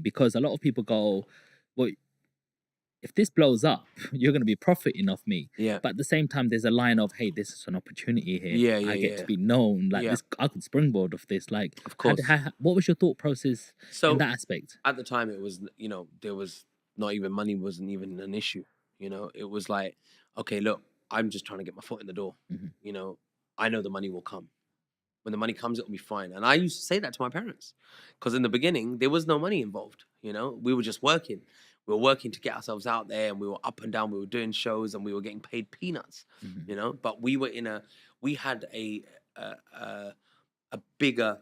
because a lot of people go, well, if this blows up, you're going to be profiting off me. Yeah. But at the same time, there's a line of, hey, this is an opportunity here. Yeah, I yeah, get yeah. to be known. Like Yeah. this, I could springboard off this. Like, Of course. what was your thought process So in that aspect? at the time, it was, you know, there was not even money wasn't even an issue. You know, it was like, okay, look, I'm just trying to get my foot in the door. Mhm. You know, I know the money will come. When the money comes, it'll be fine. And I used to say that to my parents because in the beginning, there was no money involved. You know, we were just working. We were working to get ourselves out there, and we were up and down. We were doing shows, and we were getting paid peanuts. Mhm. You know, but we had a bigger.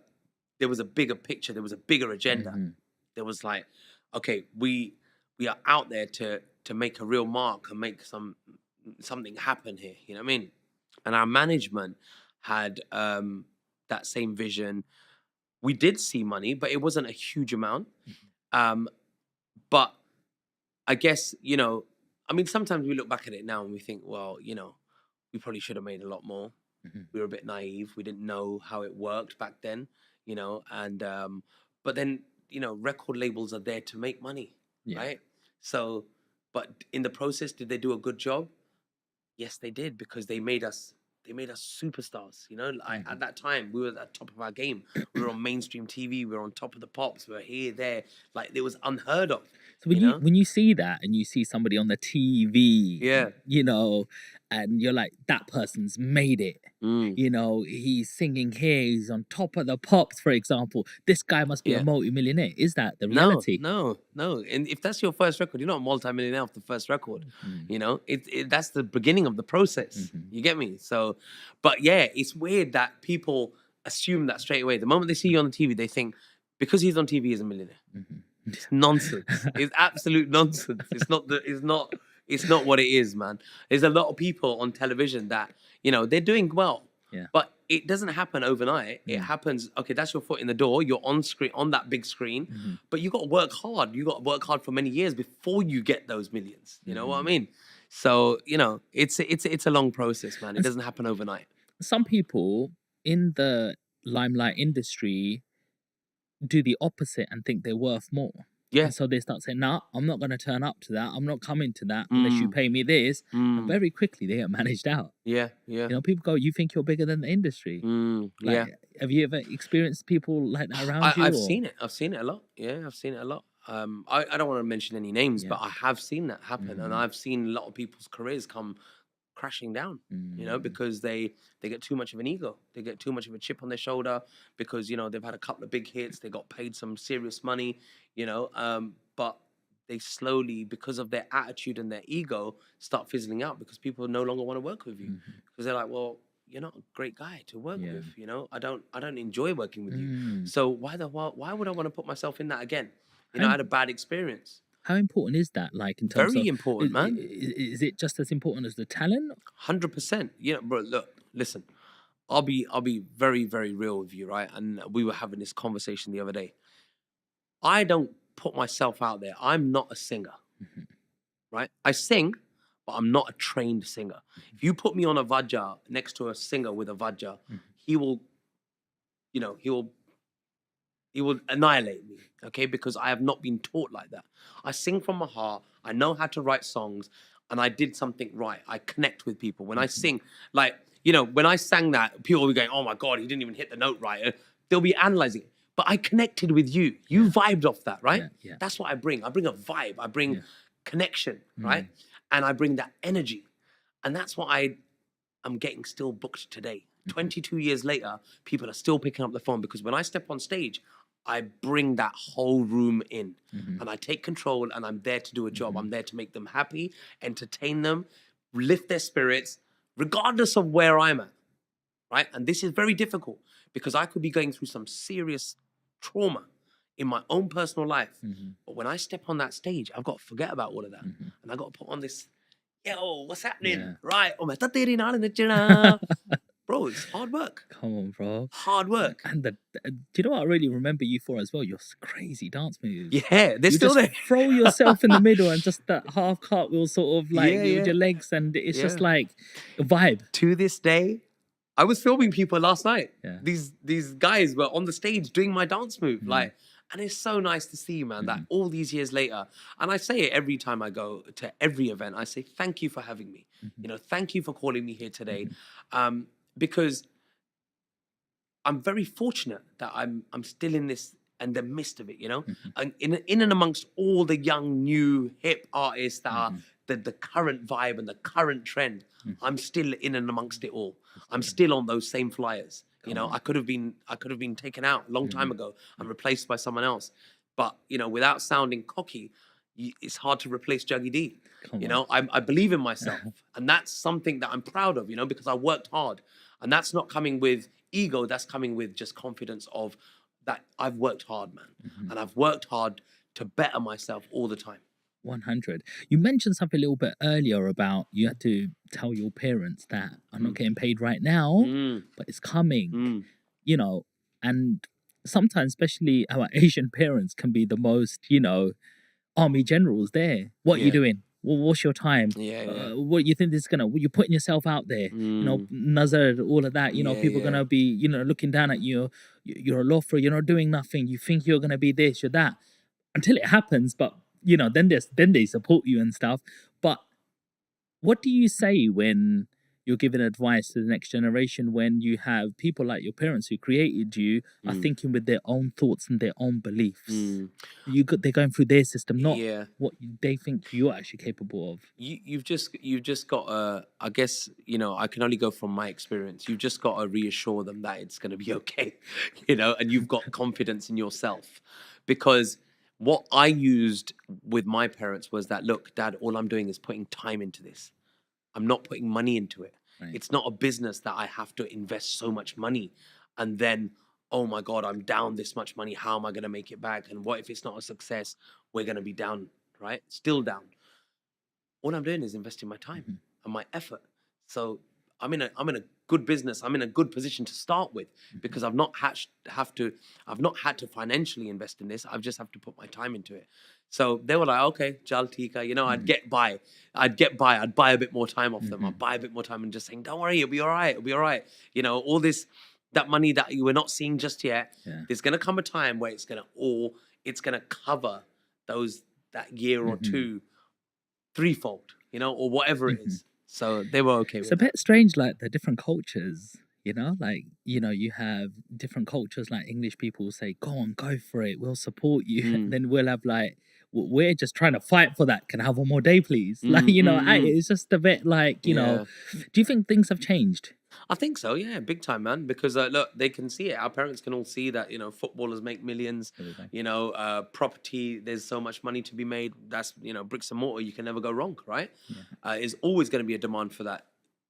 There was a bigger picture. There was a bigger agenda. Mhm. There was like, okay, we are out there to make a real mark and make something happen here. You know what I mean? And our management had that same vision. We did see money, but it wasn't a huge amount. But I guess, you know, I mean, sometimes we look back at it now and we think, well, you know, we probably should have made a lot more. Mhm. We were a bit naive. We didn't know how it worked back then, you know, and but then, you know, record labels are there to make money, Yeah. right? So, but in the process, did they do a good job? Yes, they did, because they made us superstars. You know, at that time we were at the top of our game. We were on mainstream TV. We were on Top of the Pops. We were here, there. Like, it was unheard of. So when you see that and you see somebody on the TV, Yeah. you know, and you're like, that person's made it. You know, he's singing here, he's on Top of the Pops, for example. This guy must be a multi-millionaire. Is that the reality? No. And if that's your first record, you're not a multi-millionaire off the first record. You know, that's the beginning of the process. You get me? So, but yeah, it's weird that people assume that straight away. The moment they see you on the TV, they think because he's on TV, he's a millionaire. It's nonsense. It's absolute nonsense. It's not what it is, man. There's a lot of people on television that, you know, they're doing well. Yeah. But it doesn't happen overnight. It happens, okay, that's your foot in the door. You're on screen, on that big screen. But you got to work hard. You got to work hard for many years before you get those millions. You know what I mean? So, you know, it's a long process, man. It doesn't happen overnight. Some people in the limelight industry do the opposite and think they're worth more. Yeah. And so they start saying, nah, I'm not going to turn up to that. I'm not coming to that unless you pay me this. And very quickly they get managed out. Yeah. You know, people go, you think you're bigger than the industry. Yeah. Have you ever experienced people like that around you? I've seen it. I've seen it a lot. Yeah, I've seen it a lot. I don't want to mention any names, but I have seen that happen. And I've seen a lot of people's careers come crashing down, you know, because they get too much of an ego. They get too much of a chip on their shoulder because, you know, they've had a couple of big hits. They got paid some serious money, you know, but they slowly, because of their attitude and their ego, start fizzling out because people no longer want to work with you because they're like, well, you're not a great guy to work with, you know. I don't enjoy working with you. So why would I want to put myself in that again? You know, I had a bad experience. How important is that? Like, in terms Very important, man. Is it just as important as the talent? 100%. You know, bro, look, listen. I'll be very, very real with you, right? And we were having this conversation the other day. I don't put myself out there. I'm not a singer, right? I sing, but I'm not a trained singer. If you put me on a vajja next to a singer with a vajja, he will annihilate me, okay? Because I have not been taught like that. I sing from my heart. I know how to write songs, and I did something right. I connect with people. When I sing, like, you know, when I sang that, people were going, oh my God, he didn't even hit the note right. They'll be analyzing it. But I connected with you. You vibed off that, right? Yeah. That's what I bring. I bring a vibe. I bring connection, right? And I bring that energy. And that's what I'm getting still booked today. 22 years later, people are still picking up the phone because when I step on stage, I bring that whole room in and I take control and I'm there to do a job. I'm there to make them happy, entertain them, lift their spirits, regardless of where I'm at, right? And this is very difficult because I could be going through some serious trauma in my own personal life. But when I step on that stage, I've got to forget about all of that. And I've got to put on this, yo, what's happening? Yeah. Right. Bro, it's hard work. Come on, bro. Hard work. And do you know what I really remember you for as well? Your crazy dance moves. Yeah, they're still there. Throw yourself in the middle and just that half cartwheel sort of like with your legs, and it's just like a vibe. To this day, I was filming people last night. Yeah. These guys were on the stage doing my dance move, like, And it's so nice to see, man, that Mhm. all these years later, and I say it every time I go to every event, I say, thank you for having me. Mhm. You know, thank you for calling me here today. Mhm. Because I'm very fortunate that I'm still in this and the midst of it, you know, Mhm. and in and amongst all the young, new, hip artists that are Mhm. the current vibe and the current trend. Mhm. I'm still in and amongst it all. That's I'm good. still on those same flyers. You Come know, on. I could have been taken out a long time Mhm. ago and replaced by someone else. But you know, without sounding cocky, it's hard to replace Juggy D. Come You on. know, I believe in myself, and that's something that I'm proud of. You know, because I worked hard, and that's not coming with ego. That's coming with just confidence of that I've worked hard, man, Mhm. and I've worked hard to better myself all the time. 100. You mentioned something a little bit earlier about you had to tell your parents that I'm not Mm. getting paid right now, Mm. but it's coming, Mm. you know, and sometimes, especially our Asian parents, can be the most, army generals there. What are you Yeah. doing? What's your time? Yeah. Yeah. What you think this is gonna? You're putting yourself out there, Mm. nazar, all of that. Yeah. People are Yeah. gonna be, looking down at you. You're a loafer. You're not doing nothing. You think you're gonna be this, you're that, until it happens. But then they support you and stuff. But what do you say when you're giving advice to the next generation when you have people like your parents who created you are Mm. thinking with their own thoughts and their own beliefs? Mm. They're going through their system, not Yeah. what they think you're actually capable of. You've just got to, I guess, you know, I can only go from my experience. You've just got to reassure them that it's going to be okay, you know, and you've got confidence in yourself. Because what I used with my parents was that, look, dad, all I'm doing is putting time into this. I'm not putting money into it. Right. It's not a business that I have to invest so much money and then, oh my God, I'm down this much money. How am I going to make it back? And what if it's not a success? We're going to be down, right? Still down. All I'm doing is investing my time Mhm. and my effort. So I'm in a good business. I'm in a good position to start with because I've not had to financially invest in this. I've just have to put my time into it. So they were like, okay, Jal Tika, you know, I'd Mhm. get by. I'd buy a bit more time off them. I'd Mhm. buy a bit more time and just saying, don't worry, it'll be all right. It'll be all right. You know, all this, that money that you were not seeing just yet, Yeah. there's gonna come a time where it's gonna cover that year or Mhm. two threefold, you know, or whatever it Mhm. is. So they were okay It's a with that. bit strange, like the different cultures. Like you have different cultures. Like English people will say, "Go on, go for it. We'll support you." And Mm. then we'll have like, "We're just trying to fight for that. Can I have one more day, please?" Like Mm, mm, mm. it's just a bit like Yeah, Do you think things have changed? I think so. Yeah, big time, man. Because look, they can see it. Our parents can all see that. You know, footballers make millions. There we go. You know, property. There's so much money to be made. That's bricks and mortar. You can never go wrong, right? Yeah. There's always going to be a demand for that.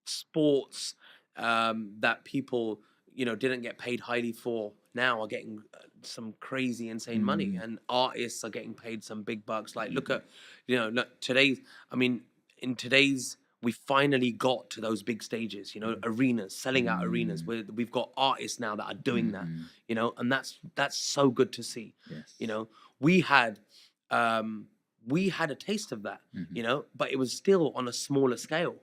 Sports that people didn't get paid highly for now are getting some crazy insane money, Mm. and artists are getting paid some big bucks. Like look at look, today's. I mean, in today's we finally got to those big stages, arenas, selling out arenas. Mm. We've got artists now that are doing that, Mhm. and that's so good to see. Yes. We had we had a taste of that, Mhm. but it was still on a smaller scale,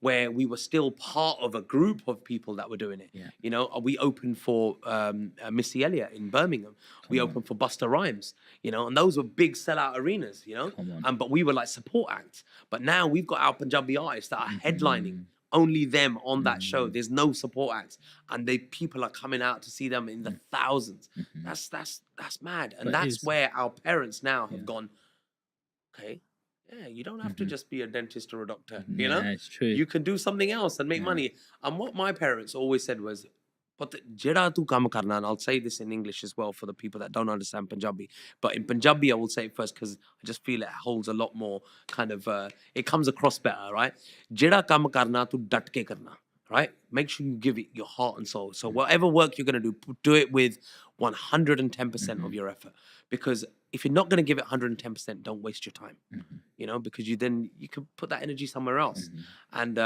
where we were still part of a group of people that were doing it. Yeah. We opened for Missy Elliott in Birmingham. We Come on. opened for Busta Rhymes, and those were big sellout arenas, Come on. but we were like support acts. But now we've got our Punjabi artists that are headlining. Mhm. Only them on that show. Mhm. There's no support acts, and people are coming out to see them in the thousands. Mhm. That's mad, and But that's it's where our parents now yeah. have gone. Okay, yeah, you don't have to Mhm. just be a dentist or a doctor. Yeah, it's true. You can do something else and make Yeah. money. And what my parents always said was, but jeda tu kam karna, and I'll say this in English as well for the people that don't understand Punjabi. But in Punjabi, I will say it first because I just feel it holds a lot more kind of, it comes across better, right? Jeda kam karna tu dat ke karna, right? Make sure you give it your heart and soul. So whatever work you're going to do it with 110% of your effort. Because if you're not going to give it 110%, don't waste your time. Because you can put that energy somewhere else. And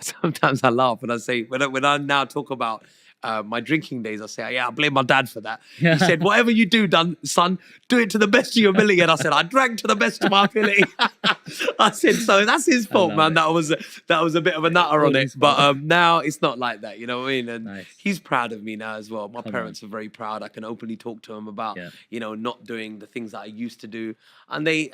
sometimes I laugh when I say when I now talk about my drinking days, I say, yeah, I blame my dad for that. Yeah. He said, whatever you do, son, do it to the best of your ability. And I said, I drank to the best of my ability. I said, so that's his fault, man. That was a bit of a nutter on it. But now it's not like that, you know what I mean? And he's proud of me now as well. My parents are very proud. I can openly talk to him about, you know, not doing the things that I used to do. And they